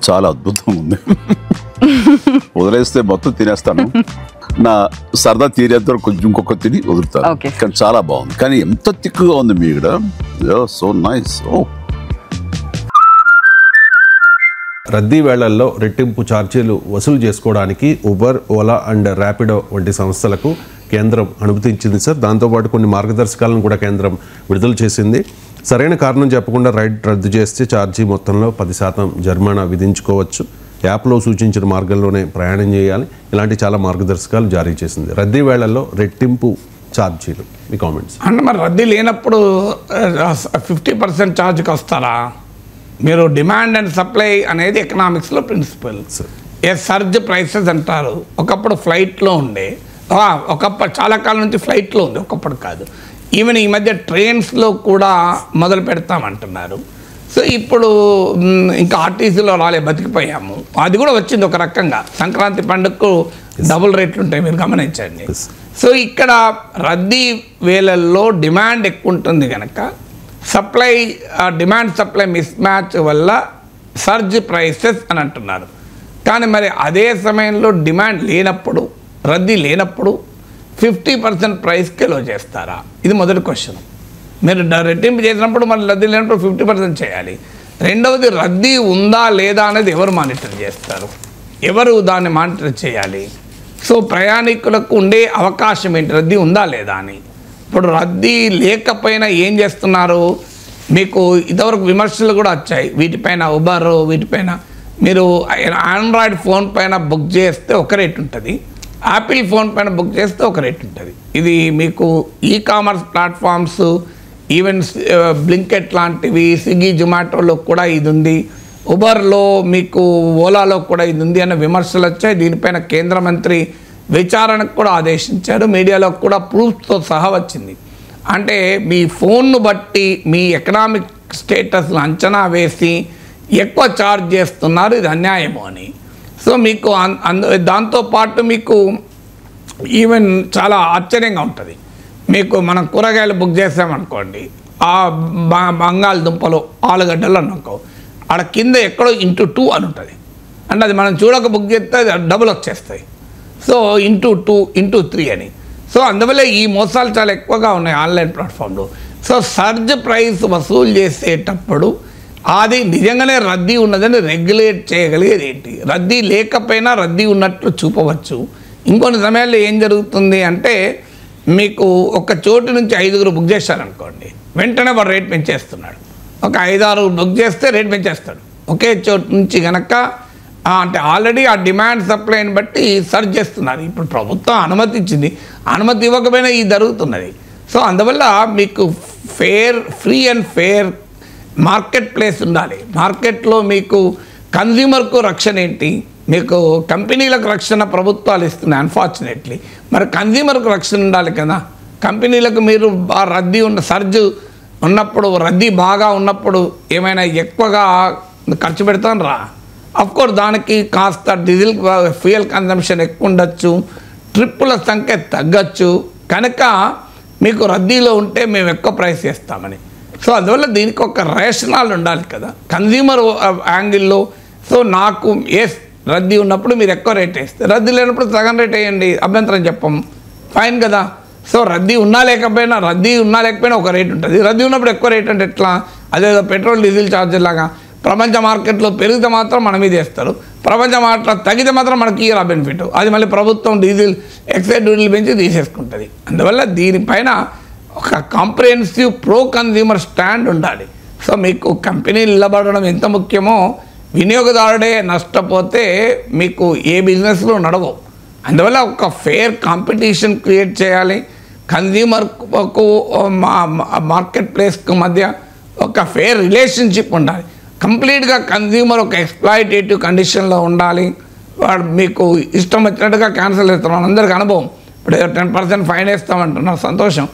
చాలా అద్భుతంగా ఉంది. వదిలేస్తే మొత్తం తినేస్తాను, నా సరదా తీరేంత కొంచెం ఇంకొక తిని వదులుతాను. కానీ చాలా బాగుంది. కానీ ఎంత తిక్కుగా ఉంది మీ ఇక్కడ. So nice. రద్దీ వేళల్లో రెట్టింపు ఛార్జీలు వసూలు చేసుకోవడానికి ఉబర్, ఓలా అండ్ ర్యాపిడో వంటి సంస్థలకు కేంద్రం అనుమతించింది సార్. దాంతోపాటు కొన్ని మార్గదర్శకాలను కూడా కేంద్రం విడుదల చేసింది. సరైన కారణం చెప్పకుండా రైడ్ రద్దు చేస్తే ఛార్జీ మొత్తంలో 10% జరిమానా విధించుకోవచ్చు. యాప్లో సూచించిన మార్గంలోనే ప్రయాణం చేయాలి. ఇలాంటి చాలా మార్గదర్శకాలు జారీ చేసింది. రద్దీ వేళల్లో రెట్టింపు ఛార్జీలు, మీ కామెంట్స్. అంటే మరి రద్దీ లేనప్పుడు 50% ఛార్జ్కి వస్తారా? మీరు డిమాండ్ అండ్ సప్లై అనేది ఎకనామిక్స్లో ప్రిన్సిపల్. సర్జ్ ప్రైసెస్ అంటారు. ఒకప్పుడు ఫ్లైట్లో ఉండే, ఒకప్పుడు చాలా కాలం నుంచి ఫ్లైట్లో ఉంది, ఒకప్పుడు కాదు. ఈవెన్ ఈ మధ్య ట్రైన్స్లో కూడా మొదలు పెడతామంటున్నారు. సో ఇప్పుడు ఇంకా ఆర్టీసీలో బతికిపోయాము. అది కూడా వచ్చింది ఒక రకంగా. సంక్రాంతి పండుగకు డబుల్ రేట్లు ఉంటాయి, మీరు గమనించండి. సో ఇక్కడ రద్దీ వేళల్లో డిమాండ్ ఎక్కువ ఉంటుంది కనుక supply, demand supply miss match వల్ల సర్జ్ ప్రైసెస్ అని అంటున్నారు. కానీ మరి అదే సమయంలో డిమాండ్ లేనప్పుడు, రద్దీ లేనప్పుడు 50% ప్రైస్కి లో చేస్తారా? ఇది మొదటి క్వశ్చన్. మీరు రెట్టింపు చేసినప్పుడు మరి రద్దీ లేనప్పుడు 50% చేయాలి. రెండవది, రద్దీ ఉందా లేదా అనేది ఎవరు మానిటర్ చేస్తారు? ఎవరు దాన్ని మానిటర్ చేయాలి? సో ప్రయాణికులకు ఉండే అవకాశం ఏంటి, రద్దీ ఉందా లేదా అని. ఇప్పుడు రద్దీ లేకపోయినా ఏం చేస్తున్నారు? మీకు ఇంతవరకు విమర్శలు కూడా వచ్చాయి వీటిపైన. ఉబర్ వీటిపైన మీరు ఆండ్రాయిడ్ ఫోన్ పైన బుక్ చేస్తే ఒక రేట్ ఉంటుంది, యాపిల్ ఫోన్ పైన బుక్ చేస్తే ఒక రేట్ ఉంటుంది. ఇది మీకు కామర్స్ ప్లాట్ఫామ్స్, ఈవెన్ బ్లింకెట్ లాంటివి, స్విగ్గీ, జొమాటోలో కూడా ఇది ఉంది, ఉబర్లో మీకు ఓలాలో కూడా ఇది ఉంది అన్న విమర్శలు వచ్చాయి. దీనిపైన కేంద్ర మంత్రి విచారణకు కూడా ఆదేశించారు. మీడియాలో కూడా ప్రూఫ్తో సహా వచ్చింది. అంటే మీ ఫోన్ను బట్టి మీ ఎకనామిక్ స్టేటస్ను అంచనా వేసి ఎక్కువ ఛార్జ్ చేస్తున్నారు, ఇది అన్యాయము అని. సో మీకు దాంతోపాటు మీకు ఈవెన్ చాలా ఆశ్చర్యంగా ఉంటుంది. మీకు మనం కూరగాయలు బుక్ చేసామనుకోండి, ఆ బంగాళదుంపలు, ఆలుగడ్డలు అనుకో, ఆడ కింద ఎక్కడో ×2 అని ఉంటుంది. అంటే అది మనం చూడక బుక్ చేస్తే అది డబుల్ వచ్చేస్తాయి. సో ×2, ×3 అని. సో అందువల్ల ఈ మోసాలు చాలా ఎక్కువగా ఉన్నాయి ఆన్లైన్ ప్లాట్ఫామ్లో. సో సర్జ్ ప్రైస్ వసూలు చేసేటప్పుడు అది నిజంగానే రద్దీ ఉన్నదని రెగ్యులేట్ చేయగలిగేది ఏంటి? రద్దీ లేకపోయినా రద్దీ ఉన్నట్లు చూపవచ్చు. ఇంకొన్ని సమయాల్లో ఏం జరుగుతుంది అంటే, మీకు ఒక చోటు నుంచి 5 బుక్ చేశారనుకోండి, వెంటనే వాడు రేట్ పెంచేస్తున్నాడు. ఒక 5-6 బుక్ చేస్తే రేట్ పెంచేస్తాడు ఒకే చోటు నుంచి కనుక. అంటే ఆల్రెడీ ఆ డిమాండ్ సప్లైని బట్టి సర్చ్ చేస్తున్నారు. ఇప్పుడు ప్రభుత్వం అనుమతి ఇచ్చింది, అనుమతి ఇవ్వకపోయినా ఇది జరుగుతున్నది. సో అందువల్ల మీకు free and fair market place ఉండాలి. మార్కెట్లో మీకు కన్జ్యూమర్కు రక్షణ ఏంటి? మీకు కంపెనీలకు రక్షణ ప్రభుత్వాలు ఇస్తున్నాయి అన్ఫార్చునేట్లీ. మరి కన్జ్యూమర్కు రక్షణ ఉండాలి కదా. కంపెనీలకు మీరు రద్దీ సర్జ్ ఉన్నప్పుడు, రద్దీ బాగా ఉన్నప్పుడు ఏమైనా ఎక్కువగా ఖర్చు పెడతాను రా. అఫ్కోర్స్ దానికి కాస్త డీజిల్ ఫ్యూయల్ కన్జంప్షన్ ఎక్కువ ఉండొచ్చు, ట్రిప్పుల సంఖ్య తగ్గచ్చు. కనుక మీకు రద్దీలో ఉంటే మేము ఎక్కువ ప్రైస్ చేస్తామని. సో అందువల్ల దీనికి ఒక రేషనల్ ఉండాలి కదా కన్జ్యూమర్ యాంగిల్లో. సో నాకు రద్దీ ఉన్నప్పుడు మీరు ఎక్కువ రేట్ వేస్తే, రద్దీ లేనప్పుడు సగం రేట్ వేయండి, అభ్యంతరం చెప్పం, ఫైన్ కదా. సో రద్దీ ఉన్నా లేకపోయినా ఒక రేట్ ఉంటుంది. రద్దీ ఉన్నప్పుడు ఎక్కువ రేట్ అంటే ఎట్లా? అదేదో పెట్రోల్ డీజిల్ ఛార్జీల లాగా ప్రపంచ మార్కెట్లో పెరిగితే మాత్రం మన మీద వేస్తారు, ప్రపంచ మార్కెట్లో తగ్గితే మాత్రం మనకి ఇయర్ బెనిఫిట్. అది మళ్ళీ ప్రభుత్వం డీజిల్ ఎక్సైజ్ డ్యూటీలు పెంచి తీసేసుకుంటుంది. అందువల్ల దీనిపైన ఒక కాంప్రిహెన్సివ్ ప్రో కన్జ్యూమర్ స్టాండ్ ఉండాలి. సో మీకు కంపెనీలు నిలబడడం ఎంత ముఖ్యమో, వినియోగదారుడే నష్టపోతే మీకు ఏ బిజినెస్లో నడవవు. అందువల్ల ఒక ఫేర్ కాంపిటీషన్ క్రియేట్ చేయాలి. కన్జ్యూమర్కు మార్కెట్ ప్లేస్కు మధ్య ఒక ఫేర్ రిలేషన్షిప్ ఉండాలి. కంప్లీట్గా కన్జ్యూమర్ ఒక ఎక్స్ప్లాయిటేటివ్ కండిషన్లో ఉండాలి. వాడు మీకు ఇష్టం వచ్చినట్టుగా క్యాన్సిల్ చేస్తున్నాం, అందరికీ అనుభవం. ఇప్పుడు 10% ఫైన్ వేస్తామంటున్నారు, సంతోషం.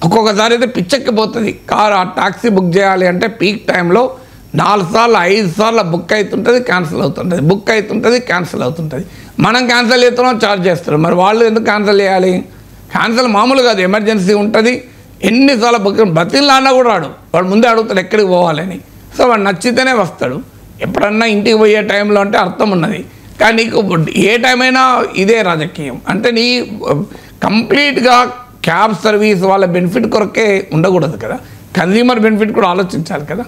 ఒక్కొక్కసారి అయితే పిచ్చెక్కిపోతుంది. కారు ఆ టాక్సీ బుక్ చేయాలి అంటే పీక్ టైంలో 4 సార్లు 5 సార్లు బుక్ అవుతుంటుంది, క్యాన్సిల్ అవుతుంటుంది, బుక్ అవుతుంటుంది, క్యాన్సిల్ అవుతుంటుంది. మనం క్యాన్సిల్ చేస్తున్నాం, ఛార్జ్ చేస్తారు. మరి వాళ్ళు ఎందుకు క్యాన్సిల్ చేయాలి? క్యాన్సిల్ మామూలు కాదు, ఎమర్జెన్సీ ఉంటుంది. ఎన్నిసార్లు బుక్ బతిలాడినా కూడా వాడు ముందే అడుగుతాడు ఎక్కడికి పోవాలని. సో వాడు నచ్చితేనే వస్తాడు. ఎప్పుడన్నా ఇంటికి పోయే టైంలో అంటే అర్థం ఉన్నది, కానీ నీకు ఏ టైం అయినా ఇదే రాజకీయం అంటే నీ కంప్లీట్గా క్యాబ్ సర్వీస్ వాళ్ళ బెనిఫిట్ కొరకే ఉండకూడదు కదా, కన్జ్యూమర్ బెనిఫిట్ కూడా ఆలోచించాలి కదా.